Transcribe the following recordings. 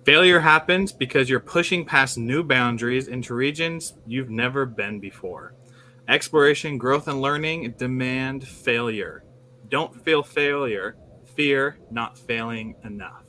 Failure happens because you're pushing past new boundaries into regions you've never been before. Exploration, growth, and learning demand failure. Don't feel failure, fear not failing enough.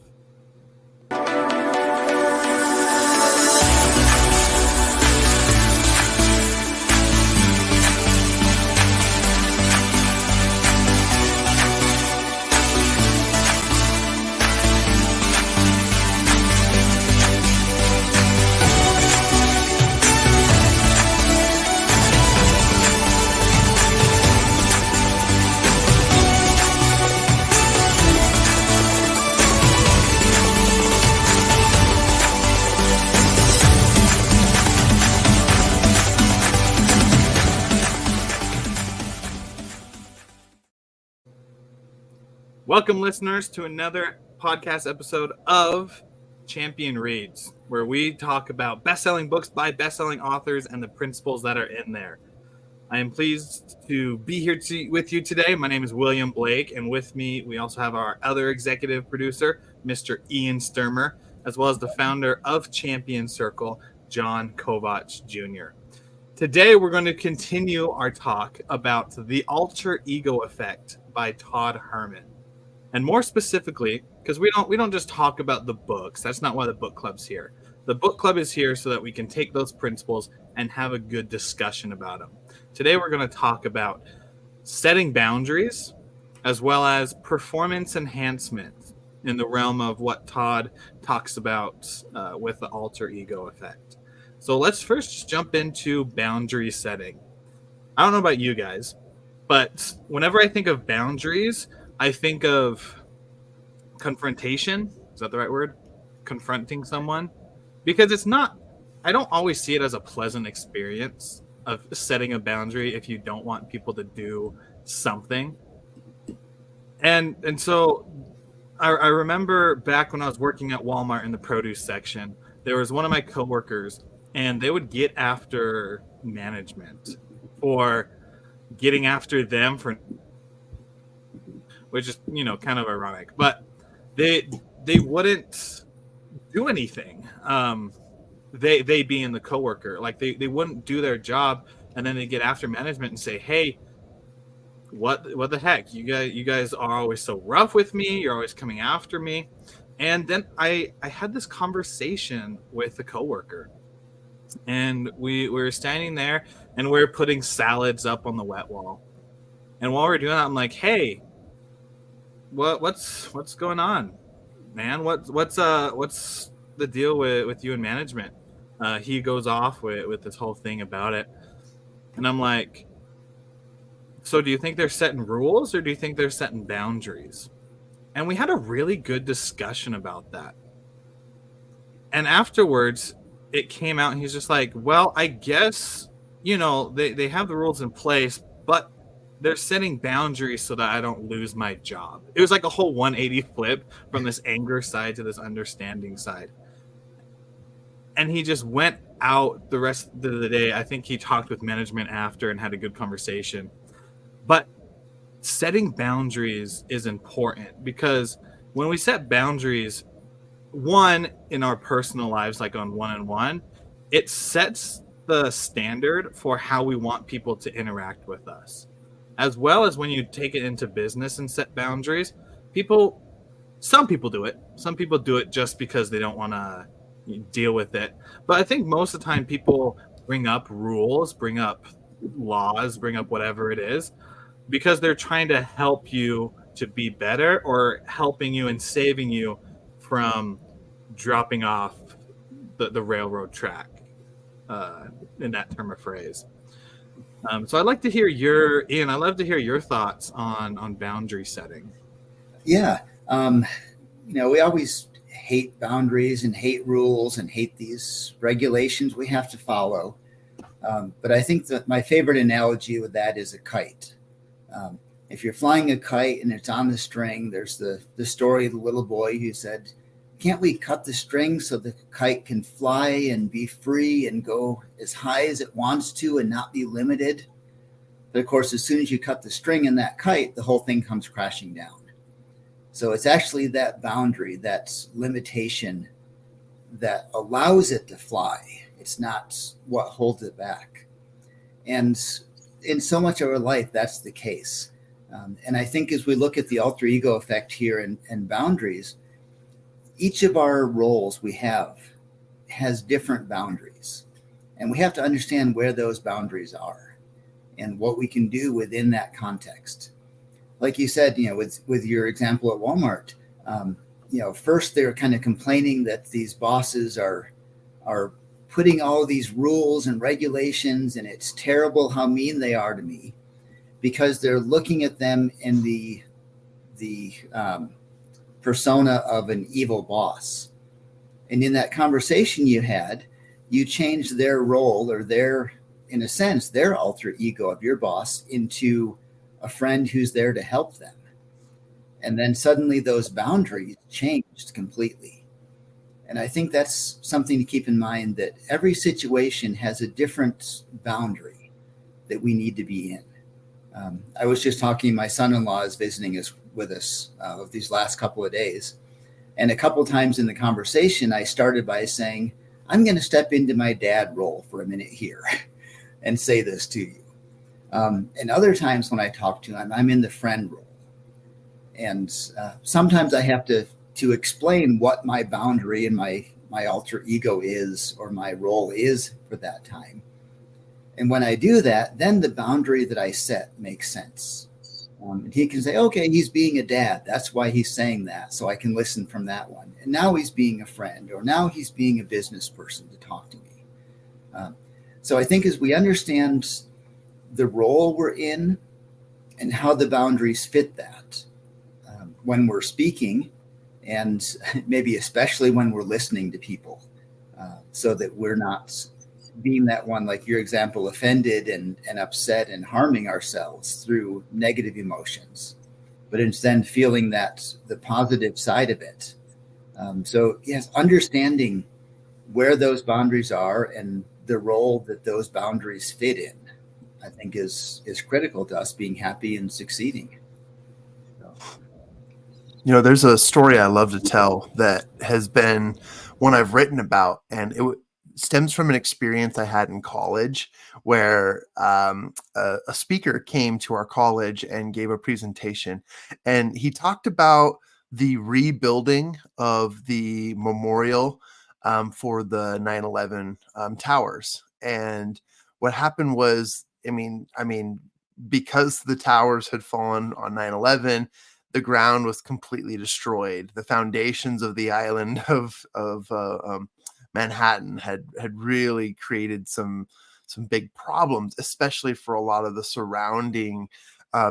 Welcome, listeners, to another podcast episode of Champion Reads, where we talk about best-selling books by best-selling authors and the principles that are in there. I am pleased to be here with you today. My name is William Blake, and with me, we also have our other executive producer, Mr. Ian Sturmer, as well as the founder of Champion Circle, John Kovach Jr. Today, we're going to continue our talk about the alter ego effect by Todd Herman. And more specifically, because we don't just talk about the books. That's not why the book club's here. The book club is here so that we can take those principles and have a good discussion about them. Today, we're going to talk about setting boundaries as well as performance enhancement in the realm of what Todd talks about with the alter ego effect. So let's first just jump into boundary setting. I don't know about you guys, but whenever I think of boundaries, I think of confrontation. Is that the right word? Confronting someone. Because I don't always see it as a pleasant experience of setting a boundary if you don't want people to do something. And so I remember back when I was working at Walmart in the produce section, there was one of my coworkers, and they would get after management for getting after them for, which is, kind of ironic, but they wouldn't do anything. They being the coworker, like they wouldn't do their job, and then they get after management and say, "Hey, what the heck? You guys are always so rough with me. You're always coming after me." And then I had this conversation with a coworker, and we were standing there, and we we're putting salads up on the wet wall. And while we're doing that, I'm like, "Hey, what's going on, man? What's the deal with you and management?" He goes off with this whole thing about it, and I'm like, "So do you think they're setting rules, or do you think they're setting boundaries?" And we had a really good discussion about that. And afterwards, it came out, and he's just like, "Well, I guess they have the rules in place, but they're setting boundaries so that I don't lose my job." It was like a whole 180 flip from this anger side to this understanding side. And he just went out the rest of the day. I think he talked with management after and had a good conversation. But setting boundaries is important, because when we set boundaries, one, in our personal lives, like on one-on-one, it sets the standard for how we want people to interact with us. As well as when you take it into business and set boundaries, some people do it. Some people do it just because they don't want to deal with it. But I think most of the time people bring up rules, bring up laws, bring up whatever it is, because they're trying to help you to be better, or helping you and saving you from dropping off the railroad track, in that term of phrase. So I'd like to hear Ian, I'd love to hear your thoughts on boundary setting. Yeah. We always hate boundaries and hate rules and hate these regulations we have to follow. But I think that my favorite analogy with that is a kite. If you're flying a kite and it's on the string, there's the story of the little boy who said, "Can't we cut the string so the kite can fly and be free and go as high as it wants to and not be limited?" But of course, as soon as you cut the string in that kite, the whole thing comes crashing down. So it's actually that boundary, that limitation, that allows it to fly. It's not what holds it back. And in so much of our life, that's the case. And I think as we look at the alter ego effect here and boundaries, each of our roles we have has different boundaries. And we have to understand where those boundaries are and what we can do within that context. Like you said, with your example at Walmart, first they're kind of complaining that these bosses are putting all these rules and regulations, and it's terrible how mean they are to me, because they're looking at them in the persona of an evil boss. And in that conversation you had, you changed their role, or in a sense, their alter ego of your boss into a friend who's there to help them. And then suddenly those boundaries changed completely. And I think that's something to keep in mind, that every situation has a different boundary that we need to be in. I was just talking, my son-in-law is visiting with us these last couple of days. And a couple times in the conversation, I started by saying, I'm going to step into my dad role for a minute here and say this to you. And other times when I talk to him, I'm in the friend role. And sometimes I have to explain what my boundary and my alter ego is, or my role is for that time. And when I do that, then the boundary that I set makes sense. And he can say, okay, he's being a dad. That's why he's saying that. So I can listen from that one. And now he's being a friend, or now he's being a business person to talk to me. So I think as we understand the role we're in and how the boundaries fit that, when we're speaking, and maybe especially when we're listening to people, so that we're not being that one, like your example, offended and upset and harming ourselves through negative emotions, but instead feeling that the positive side of it. So yes, understanding where those boundaries are and the role that those boundaries fit in, I think is critical to us being happy and succeeding. There's a story I love to tell that has been one I've written about, and it stems from an experience I had in college where a speaker came to our college and gave a presentation, and he talked about the rebuilding of the memorial for the 9/11 towers. And what happened was, because the towers had fallen on 9/11, the ground was completely destroyed. The foundations of the island of Manhattan had really created some big problems, especially for a lot of the surrounding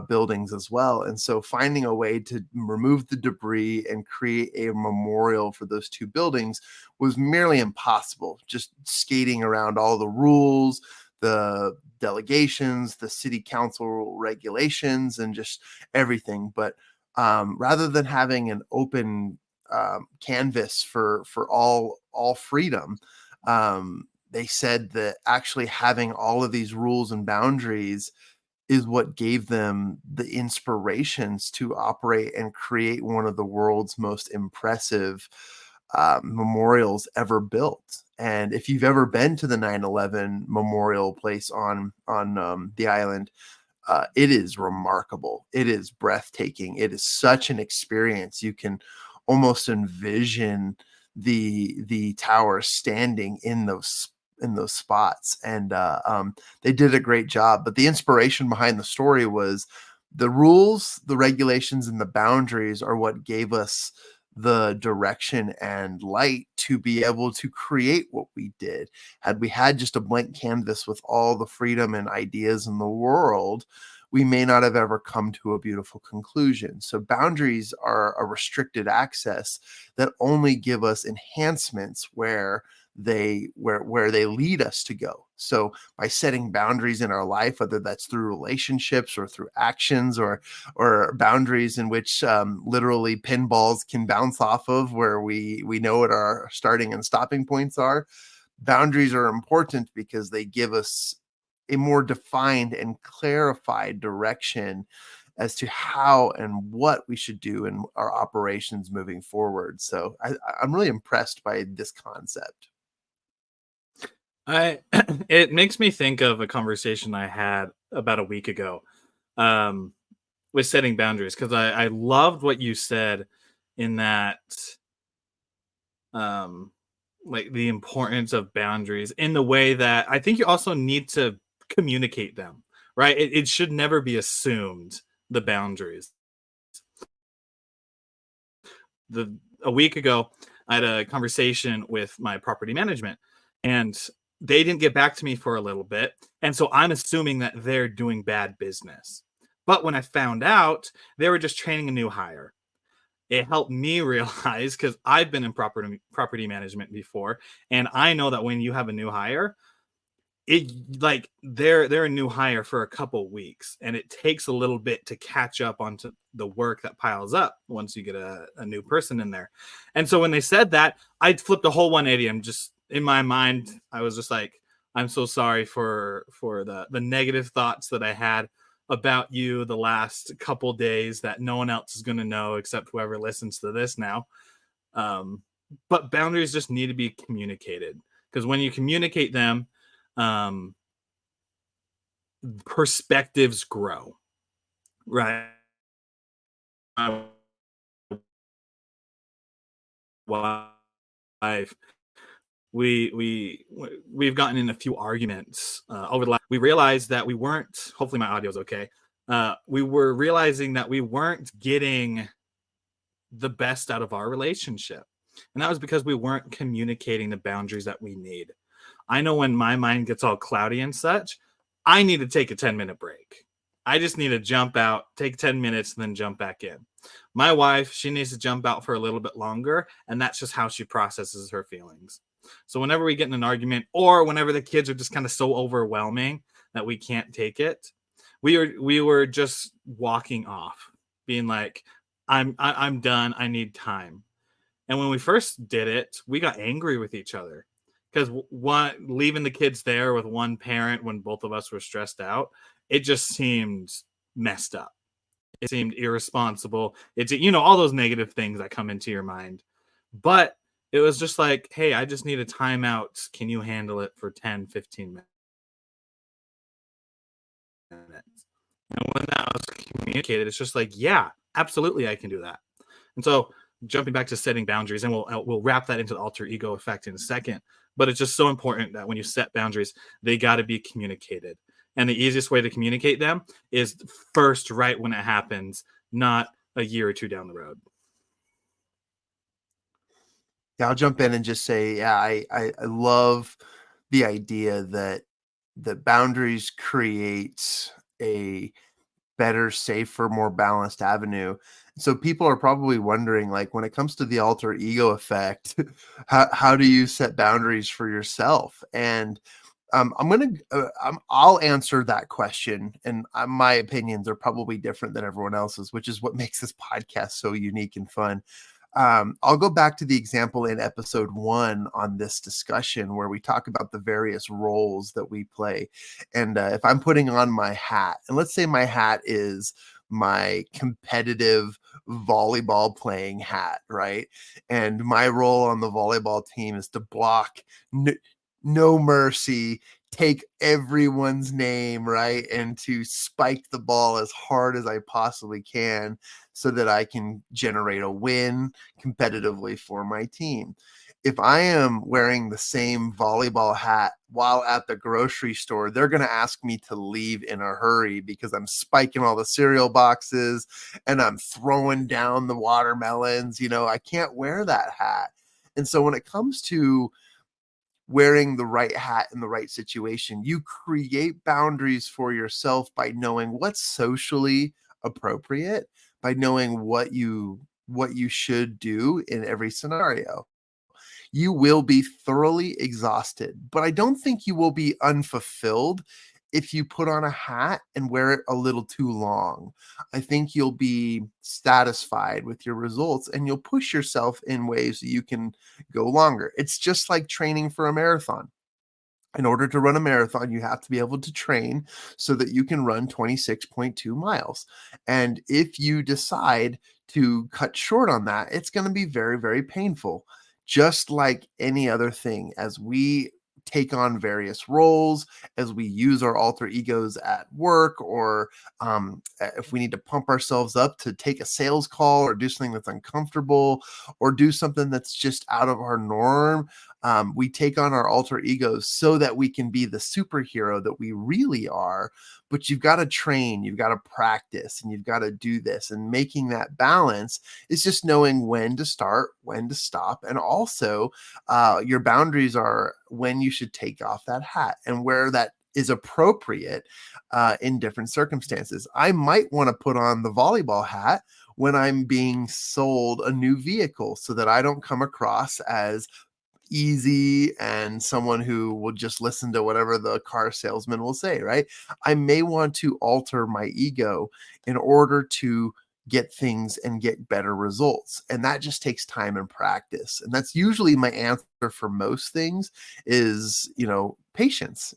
buildings as well. And so finding a way to remove the debris and create a memorial for those two buildings was merely impossible. Just skating around all the rules, the delegations, the city council regulations, and just everything. But rather than having an open canvas for all freedom, they said that actually having all of these rules and boundaries is what gave them the inspirations to operate and create one of the world's most impressive memorials ever built. And if you've ever been to the 9/11 memorial place on the island, it is remarkable. It is breathtaking. It is such an experience. You can almost envision the tower standing in those spots. And they did a great job. But the inspiration behind the story was the rules, the regulations, and the boundaries are what gave us the direction and light to be able to create what we did. Had we had just a blank canvas with all the freedom and ideas in the world, we may not have ever come to a beautiful conclusion. So boundaries are a restricted access that only give us enhancements where they lead us to go. So by setting boundaries in our life, whether that's through relationships or through actions, or boundaries in which literally pinballs can bounce off of, where we know what our starting and stopping points are, boundaries are important because they give us a more defined and clarified direction as to how and what we should do in our operations moving forward. So I'm really impressed by this concept. I it makes me think of a conversation I had about a week ago, um, with setting boundaries, because I loved what you said in that, um, like the importance of boundaries in the way that I think you also need to communicate them, right? It should never be assumed, the boundaries. The A week ago, I had a conversation with my property management, and they didn't get back to me for a little bit, and so I'm assuming that they're doing bad business. But when I found out, they were just training a new hire. It helped me realize, because I've been in property management before, and I know that when you have a new hire, it like they're a new hire for a couple weeks, and it takes a little bit to catch up onto the work that piles up once you get a new person in there. And so when they said that, I flipped a whole 180. I'm just in my mind, I was just like, I'm so sorry for the negative thoughts that I had about you the last couple days that no one else is going to know except whoever listens to this now. um, but boundaries just need to be communicated, because when you communicate them, um, perspectives grow, right? My wife, we've gotten in a few arguments over the last. We realized that we weren't. Hopefully, my audio's okay. We were realizing that we weren't getting the best out of our relationship, and that was because we weren't communicating the boundaries that we need. I know when my mind gets all cloudy and such, I need to take a 10-minute break. I just need to jump out, take 10 minutes, and then jump back in. My wife, she needs to jump out for a little bit longer, and that's just how she processes her feelings. So whenever we get in an argument, or whenever the kids are just kind of so overwhelming that we can't take it, we were just walking off, being like, I'm done. I need time. And when we first did it, we got angry with each other, because one leaving the kids there with one parent when both of us were stressed out, it just seemed messed up. It seemed irresponsible. It's, all those negative things that come into your mind. But it was just like, hey, I just need a timeout. Can you handle it for 10, 15 minutes? And when that was communicated, it's just like, yeah, absolutely, I can do that. And so, jumping back to setting boundaries, and we'll wrap that into the alter ego effect in a second. But it's just so important that when you set boundaries, they got to be communicated. And the easiest way to communicate them is first, right when it happens, not a year or two down the road. Yeah, I'll jump in and just say, yeah, I love the idea that the boundaries create a better, safer, more balanced avenue. So people are probably wondering, like, when it comes to the alter ego effect, how do you set boundaries for yourself? And I'll answer that question, and my opinions are probably different than everyone else's, which is what makes this podcast so unique and fun. I'll go back to the example in episode 1 on this discussion where we talk about the various roles that we play. And if I'm putting on my hat, and let's say my hat is my competitive volleyball playing hat, right? And my role on the volleyball team is to block, no mercy, take everyone's name, right? And to spike the ball as hard as I possibly can so that I can generate a win competitively for my team. If I am wearing the same volleyball hat while at the grocery store, they're going to ask me to leave in a hurry because I'm spiking all the cereal boxes and I'm throwing down the watermelons. I can't wear that hat. And so when it comes to wearing the right hat in the right situation, you create boundaries for yourself by knowing what's socially appropriate, by knowing what you should do in every scenario. You will be thoroughly exhausted, but I don't think you will be unfulfilled if you put on a hat and wear it a little too long. I think you'll be satisfied with your results and you'll push yourself in ways that you can go longer. It's just like training for a marathon. In order to run a marathon, you have to be able to train so that you can run 26.2 miles. And if you decide to cut short on that, it's going to be very, very painful. Just like any other thing, as we take on various roles, as we use our alter egos at work, or if we need to pump ourselves up to take a sales call or do something that's uncomfortable or do something that's just out of our norm, we take on our alter egos so that we can be the superhero that we really are. But you've got to train, you've got to practice, and you've got to do this. And making that balance is just knowing when to start, when to stop. And also, your boundaries are when you should take off that hat and where that is appropriate in different circumstances. I might want to put on the volleyball hat when I'm being sold a new vehicle so that I don't come across as easy and someone who will just listen to whatever the car salesman will say, right? I may want to alter my ego in order to get things and get better results. And that just takes time and practice. And that's usually my answer for most things is, patience,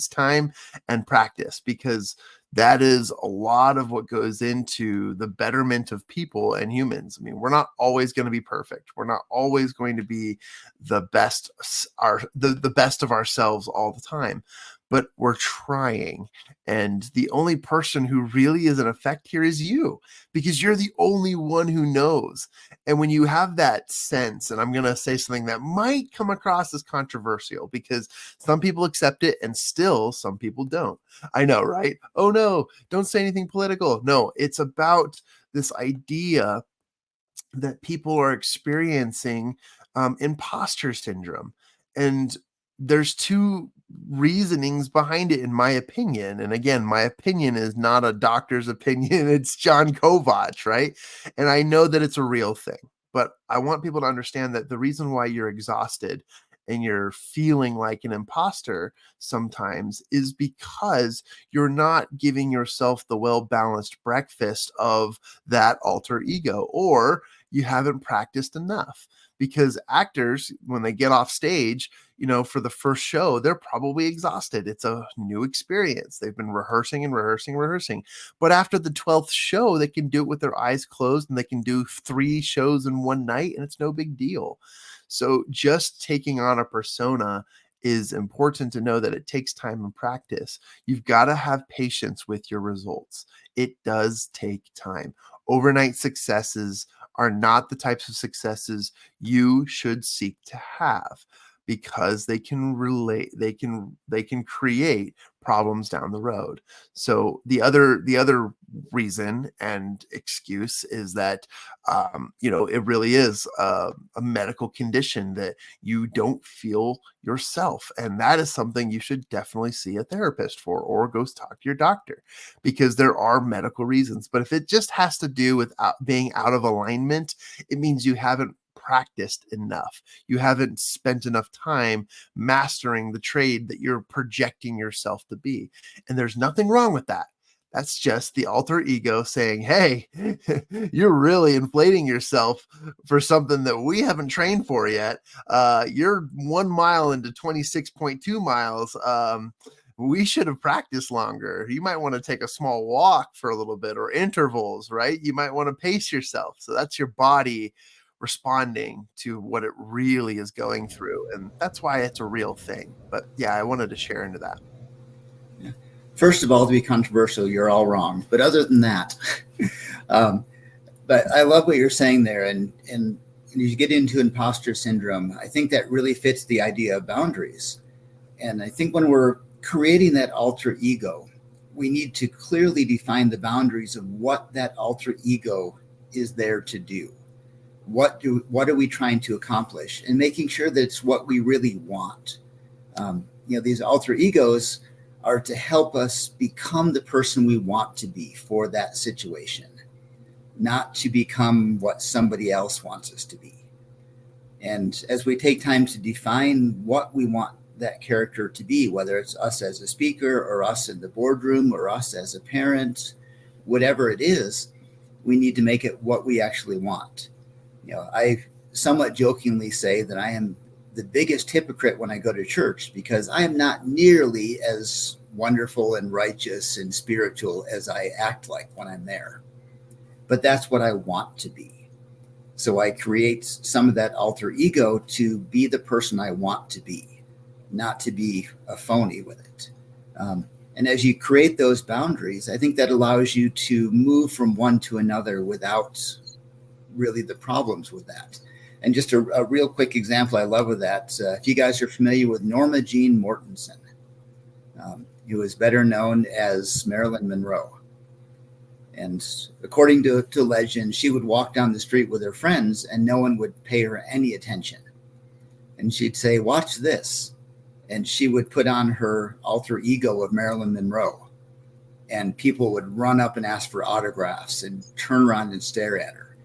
time, and practice, because that is a lot of what goes into the betterment of people and humans. I mean, we're not always going to be perfect. We're not always going to be the best, the best of ourselves all the time, but we're trying. And the only person who really is in effect here is you, because you're the only one who knows. And when you have that sense, and I'm going to say something that might come across as controversial because some people accept it and still some people don't. I know, right? Oh no, don't say anything political. No, it's about this idea that people are experiencing imposter syndrome. And there's two reasonings behind it, in my opinion. And again, my opinion is not a doctor's opinion. It's John Kovach, right? And I know that it's a real thing, but I want people to understand that the reason why you're exhausted and you're feeling like an imposter sometimes is because you're not giving yourself the well-balanced breakfast of that alter ego, or you haven't practiced enough. Because actors, when they get off stage, for the first show, they're probably exhausted. It's a new experience. They've been rehearsing and rehearsing. But after the 12th show, they can do it with their eyes closed, and they can do 3 shows in one night, and it's no big deal. So just taking on a persona is important to know that it takes time and practice. You've got to have patience with your results. It does take time. Overnight successes are not the types of successes you should seek to have, because they can create problems down the road. So the other reason and excuse is that it really is a medical condition that you don't feel yourself, and that is something you should definitely see a therapist for, or go talk to your doctor, because there are medical reasons. But if it just has to do with being out of alignment, it means you haven't practiced enough. You haven't spent enough time mastering the trade that you're projecting yourself to be. And there's nothing wrong with that. That's just the alter ego saying, hey, you're really inflating yourself for something that we haven't trained for yet. You're 1 mile into 26.2 miles. We should have practiced longer. You might want to take a small walk for a little bit, or intervals, right? You might want to pace yourself. So that's your body responding to what it really is going through. And that's why it's a real thing. But yeah, I wanted to share into that. Yeah. First of all, to be controversial, you're all wrong. But other than that, but I love what you're saying there. And you get into imposter syndrome, I think that really fits the idea of boundaries. And I think when we're creating that alter ego, we need to clearly define the boundaries of what that alter ego is there to do. What are we trying to accomplish, and making sure that it's what we really want. These alter egos are to help us become the person we want to be for that situation, not to become what somebody else wants us to be. And as we take time to define what we want that character to be, whether it's us as a speaker, or us in the boardroom, or us as a parent, whatever it is, we need to make it what we actually want. I somewhat jokingly say that I am the biggest hypocrite when I go to church, because I am not nearly as wonderful and righteous and spiritual as I act like when I'm there. But that's what I want to be. So I create some of that alter ego to be the person I want to be, not to be a phony with it. And as you create those boundaries, I think that allows you to move from one to another without really the problems with that. And just a real quick example I love of that, if you guys are familiar with Norma Jean Mortensen, who is better known as Marilyn Monroe. And according to legend, she would walk down the street with her friends and no one would pay her any attention. And she'd say, "Watch this." And she would put on her alter ego of Marilyn Monroe. And people would run up and ask for autographs and turn around and stare at her.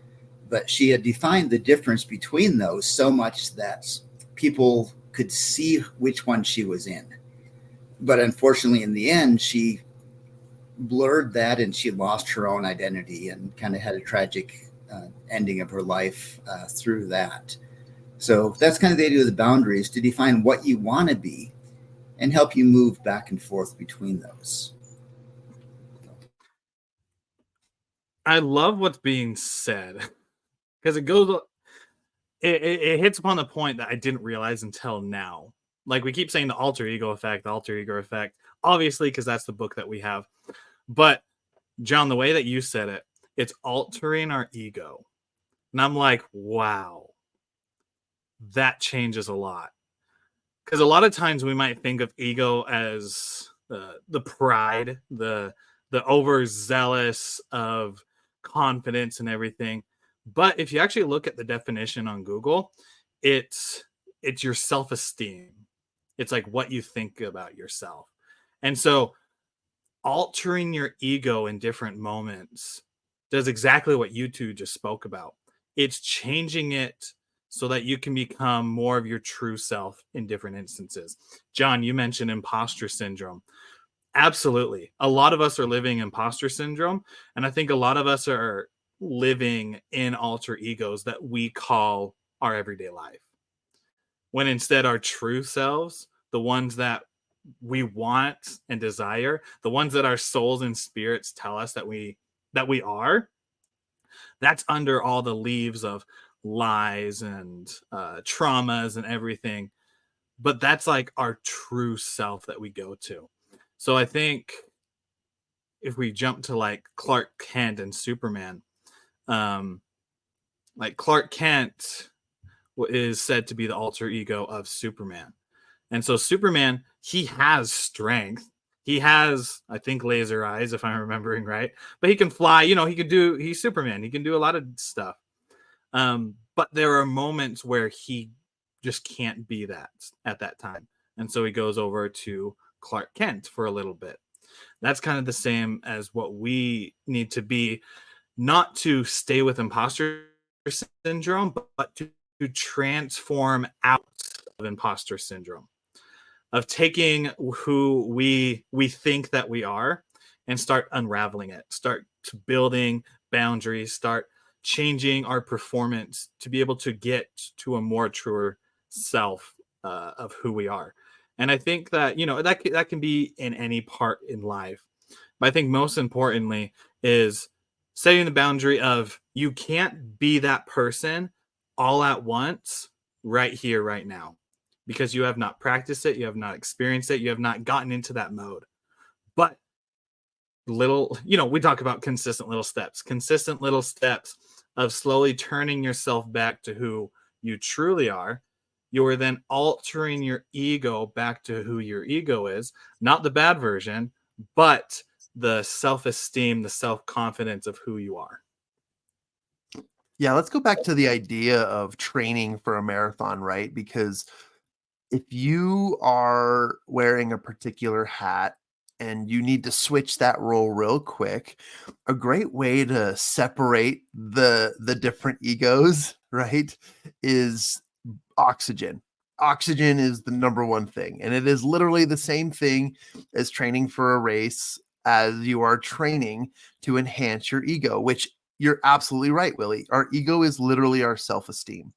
But she had defined the difference between those so much that people could see which one she was in. But unfortunately, in the end, she blurred that and she lost her own identity and kind of had a tragic ending of her life through that. So that's kind of the idea of the boundaries, to define what you want to be and help you move back and forth between those. I love what's being said because it hits upon the point that I didn't realize until now. Like we keep saying the alter ego effect, obviously, because that's the book that we have. But John, the way that you said it, it's altering our ego. And I'm like, wow, that changes a lot. Because a lot of times we might think of ego as the pride, the overzealous of confidence and everything. But if you actually look at the definition on Google, it's your self-esteem. It's like what you think about yourself. And so altering your ego in different moments does exactly what you two just spoke about. It's changing it so that you can become more of your true self in different instances. John, you mentioned imposter syndrome. Absolutely. A lot of us are living imposter syndrome. And I think a lot of us are living in alter egos that we call our everyday life. When instead our true selves, the ones that we want and desire, the ones that our souls and spirits tell us that we are, that's under all the leaves of lies and traumas and everything. But that's like our true self that we go to. So I think if we jump to like Clark Kent and Superman, like Clark Kent is said to be the alter ego of Superman. And so Superman, he has strength. He has, I think, laser eyes, if I'm remembering right. But he can fly. He's Superman. He can do a lot of stuff. But there are moments where he just can't be that at that time. And so he goes over to Clark Kent for a little bit. That's kind of the same as what we need to be, not to stay with imposter syndrome, but to transform out of imposter syndrome, of taking who we think that we are and start unraveling it, start building boundaries, start changing our performance to be able to get to a more truer self of who we are. And I think that, that can be in any part in life. But I think most importantly is setting the boundary of you can't be that person all at once right here, right now, because you have not practiced it, you have not experienced it, you have not gotten into that mode. But we talk about consistent little steps of slowly turning yourself back to who you truly are. You are then altering your ego back to who your ego is, not the bad version, but the self-esteem, the self-confidence of who you are. Yeah, let's go back to the idea of training for a marathon, right? Because if you are wearing a particular hat and you need to switch that role real quick, a great way to separate the different egos, right, is oxygen. Oxygen is the number one thing, and it is literally the same thing as training for a race, as you are training to enhance your ego, which you're absolutely right, Willie. Our ego is literally our self-esteem.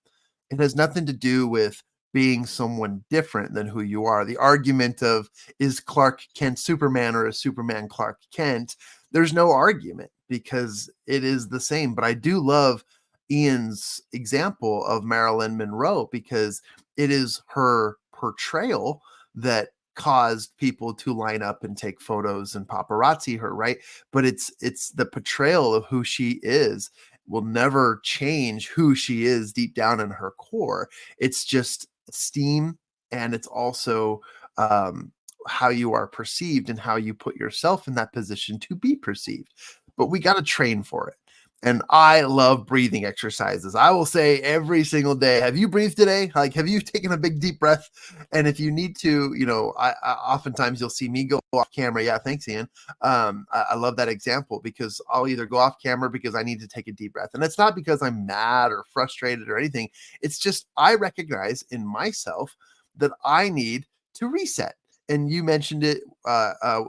It has nothing to do with being someone different than who you are. The argument of, is Clark Kent Superman or is Superman Clark Kent? There's no argument because it is the same. But I do love Ian's example of Marilyn Monroe because it is her portrayal that caused people to line up and take photos and paparazzi her, right? But it's the portrayal of who she is will never change who she is deep down in her core. It's just esteem, and it's also how you are perceived and how you put yourself in that position to be perceived. But we got to train for it. And I love breathing exercises. I will say every single day, have you breathed today? Like, have you taken a big deep breath? And if you need to, I oftentimes you'll see me go off camera. Yeah, thanks, Ian. I love that example because I'll either go off camera because I need to take a deep breath. And it's not because I'm mad or frustrated or anything. It's just I recognize in myself that I need to reset. And you mentioned it,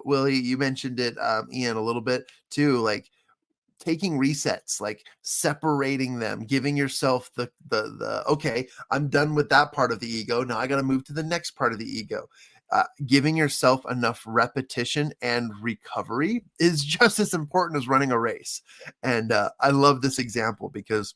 Willie, you mentioned it, Ian, a little bit too, like taking resets, like separating them, giving yourself the okay, I'm done with that part of the ego. Now I got to move to the next part of the ego. Giving yourself enough repetition and recovery is just as important as running a race. And I love this example because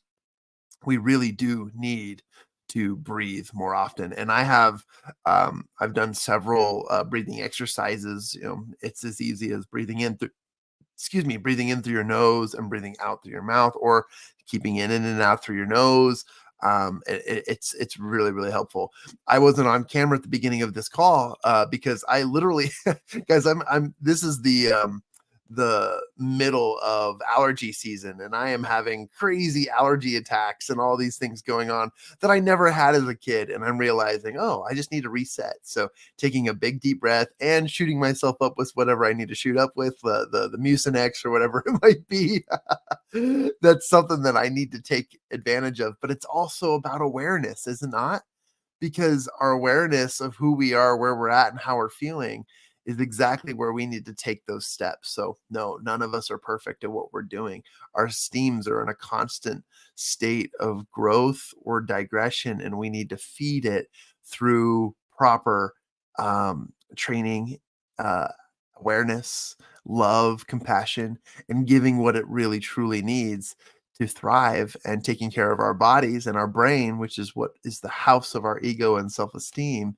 we really do need to breathe more often. And I've done several breathing exercises. It's as easy as breathing in through your nose and breathing out through your mouth, or keeping in and out through your nose. It's really, really helpful. I wasn't on camera at the beginning of this call because I literally, guys, this is the middle of allergy season, and I am having crazy allergy attacks and all these things going on that I never had as a kid. And I'm realizing, oh, I just need to reset. So taking a big deep breath and shooting myself up with whatever I need to shoot up with, the Mucinex or whatever it might be. That's something that I need to take advantage of. But it's also about awareness, is it not? Because our awareness of who we are, where we're at, and how we're feeling is exactly where we need to take those steps. So no, none of us are perfect at what we're doing. Our steams are in a constant state of growth or digression, and we need to feed it through proper training, awareness, love, compassion, and giving what it really truly needs to thrive, and taking care of our bodies and our brain, which is what is the house of our ego and self-esteem,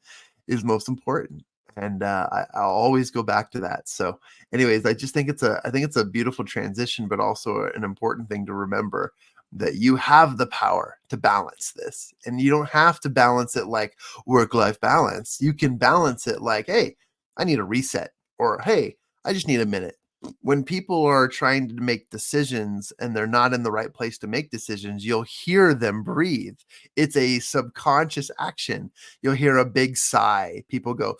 is most important. And I'll always go back to that. So anyways, I just think it's a beautiful transition, but also an important thing to remember that you have the power to balance this, and you don't have to balance it like work-life balance. You can balance it like, hey, I need a reset, or hey, I just need a minute. When people are trying to make decisions and they're not in the right place to make decisions, you'll hear them breathe. It's a subconscious action. You'll hear a big sigh. People go,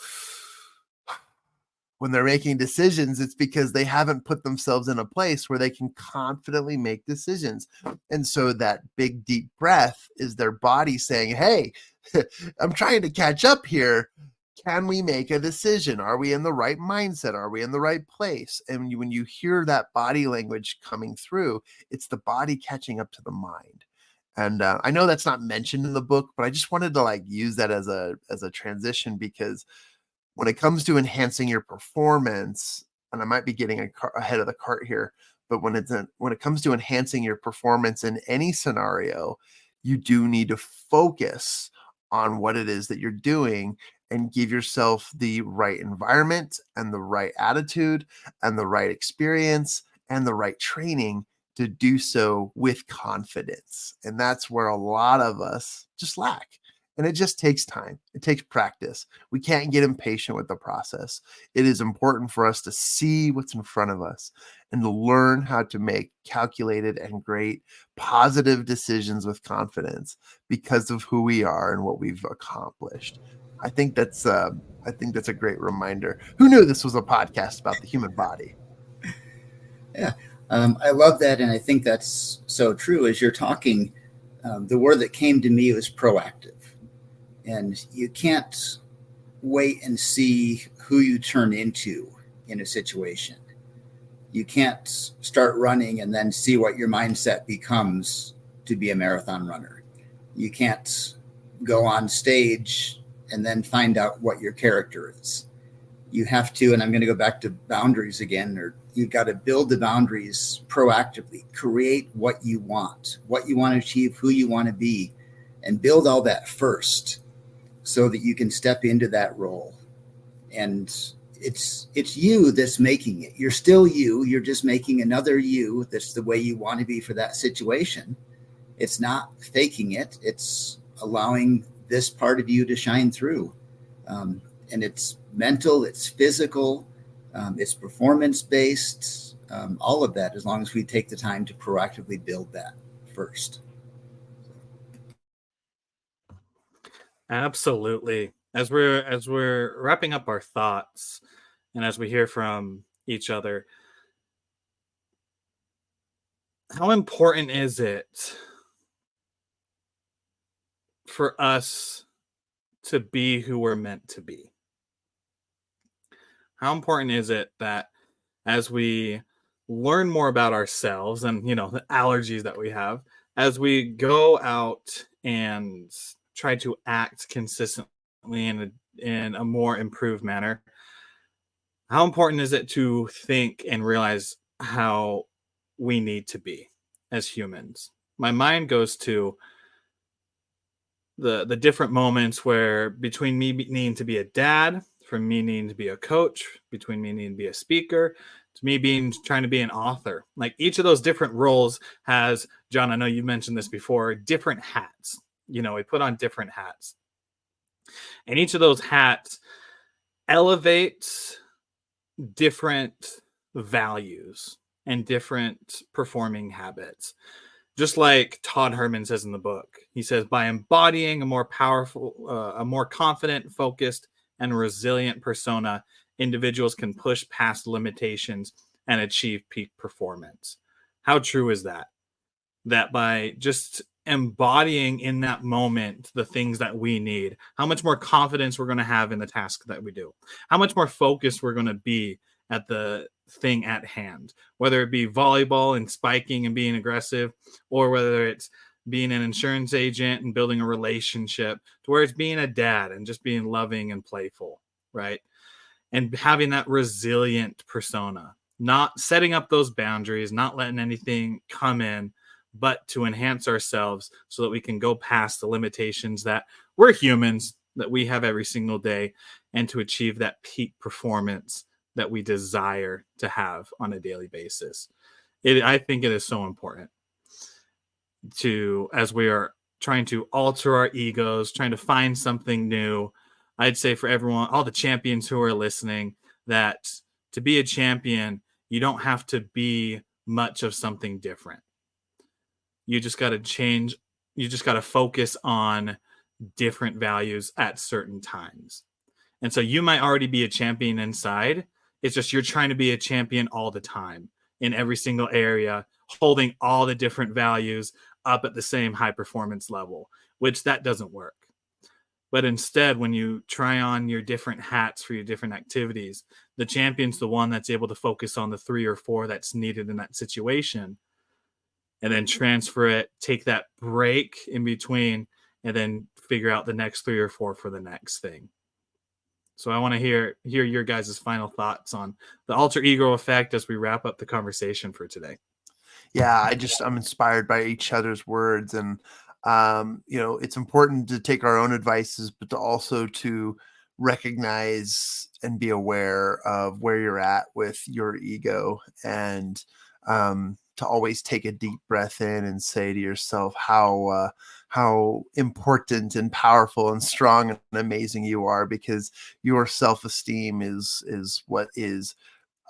when they're making decisions, it's because they haven't put themselves in a place where they can confidently make decisions. And so that big, deep breath is their body saying, hey, I'm trying to catch up here. Can we make a decision? Are we in the right mindset? Are we in the right place? And when you hear that body language coming through, it's the body catching up to the mind. And I know that's not mentioned in the book, but I just wanted to use that as a transition, because when it comes to enhancing your performance, and I might be getting ahead of the cart here, but when it comes to enhancing your performance in any scenario, you do need to focus on what it is that you're doing and give yourself the right environment and the right attitude and the right experience and the right training to do so with confidence. And that's where a lot of us just lack. And it just takes time. It takes practice. We can't get impatient with the process. It is important for us to see what's in front of us and to learn how to make calculated and great positive decisions with confidence because of who we are and what we've accomplished. I think that's a great reminder. Who knew this was a podcast about the human body? Yeah, I love that, and I think that's so true. As you're talking, the word that came to me was proactive. And you can't wait and see who you turn into in a situation. You can't start running and then see what your mindset becomes to be a marathon runner. You can't go on stage and then find out what your character is. You have to, and I'm going to go back to boundaries again, or you've got to build the boundaries proactively, create what you want to achieve, who you want to be, and build all that first so that you can step into that role. And it's you that's making it. You're still you. You're just making another you that's the way you want to be for that situation. It's not faking it. It's allowing this part of you to shine through. And it's mental, it's physical, it's performance-based, all of that, as long as we take the time to proactively build that first. Absolutely. As we're wrapping up our thoughts, and as we hear from each other, how important is it for us to be who we're meant to be? How important is it that as we learn more about ourselves and the allergies that we have, as we go out and try to act consistently in a more improved manner, how important is it to think and realize how we need to be as humans? My mind goes to the different moments where between me needing to be a dad, from me needing to be a coach, between me needing to be a speaker, to me trying to be an author. Like each of those different roles has, John, I know you mentioned this before, different hats. We put on different hats. And each of those hats elevates different values and different performing habits. Just like Todd Herman says in the book, he says, by embodying a more powerful, a more confident, focused, and resilient persona, individuals can push past limitations and achieve peak performance. How true is that? That by just embodying in that moment the things that we need, how much more confidence we're going to have in the task that we do, how much more focused we're going to be at the thing at hand, whether it be volleyball and spiking and being aggressive, or whether it's being an insurance agent and building a relationship, to where it's being a dad and just being loving and playful, right? And having that resilient persona, not setting up those boundaries, not letting anything come in, but to enhance ourselves so that we can go past the limitations that we're humans, that we have every single day, and to achieve that peak performance that we desire to have on a daily basis. I think it is so important to, as we are trying to alter our egos, trying to find something new, I'd say for everyone, all the champions who are listening, that to be a champion, you don't have to be much of something different. You just got to change. You just got to focus on different values at certain times. And so you might already be a champion inside. It's just you're trying to be a champion all the time in every single area, holding all the different values up at the same high performance level, which that doesn't work. But instead, when you try on your different hats for your different activities, the champion's the one that's able to focus on the 3 or 4 that's needed in that situation, and then transfer it, take that break in between, and then figure out the next 3 or 4 for the next thing. So I want to hear your guys' final thoughts on the alter ego effect as we wrap up the conversation for today. Yeah, I'm inspired by each other's words, and it's important to take our own advices, but to also to recognize and be aware of where you're at with your ego, and to always take a deep breath in and say to yourself how important and powerful and strong and amazing you are, because your self-esteem is what is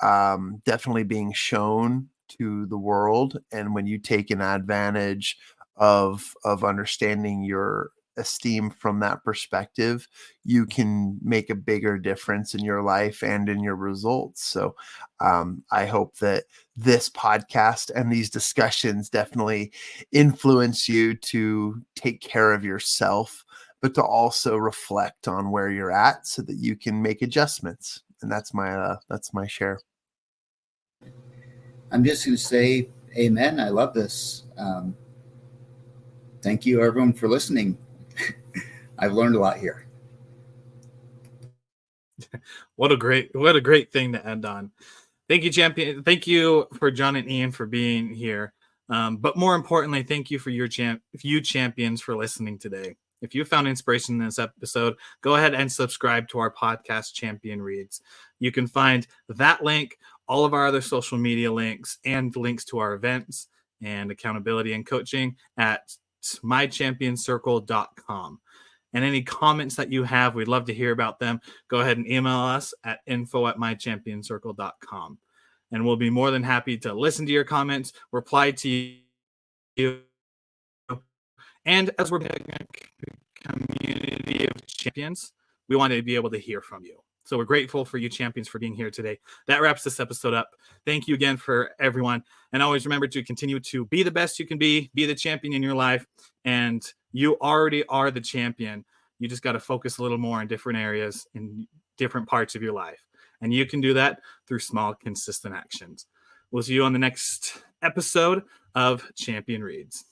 definitely being shown to the world. And when you take an advantage of understanding your esteem from that perspective, you can make a bigger difference in your life and in your results. So I hope that this podcast and these discussions definitely influence you to take care of yourself, but to also reflect on where you're at so that you can make adjustments. And that's my share. I'm just going to say amen. I love this. Thank you, everyone, for listening. I've learned a lot here. What a great thing to end on. Thank you, champion. Thank you for John and Ian for being here. But more importantly, thank you for you champions for listening today. If you found inspiration in this episode, go ahead and subscribe to our podcast, Champion Reads. You can find that link, all of our other social media links, and links to our events and accountability and coaching at mychampionscircle.com. And any comments that you have, we'd love to hear about them. Go ahead and email us at info@mychampionscircle.com. And we'll be more than happy to listen to your comments, reply to you. And as we're building a community of champions, we want to be able to hear from you. So we're grateful for you champions for being here today. That wraps this episode up. Thank you again for everyone. And always remember to continue to be the best you can be the champion in your life. And you already are the champion. You just got to focus a little more in different areas, in different parts of your life. And you can do that through small, consistent actions. We'll see you on the next episode of Champion Reads.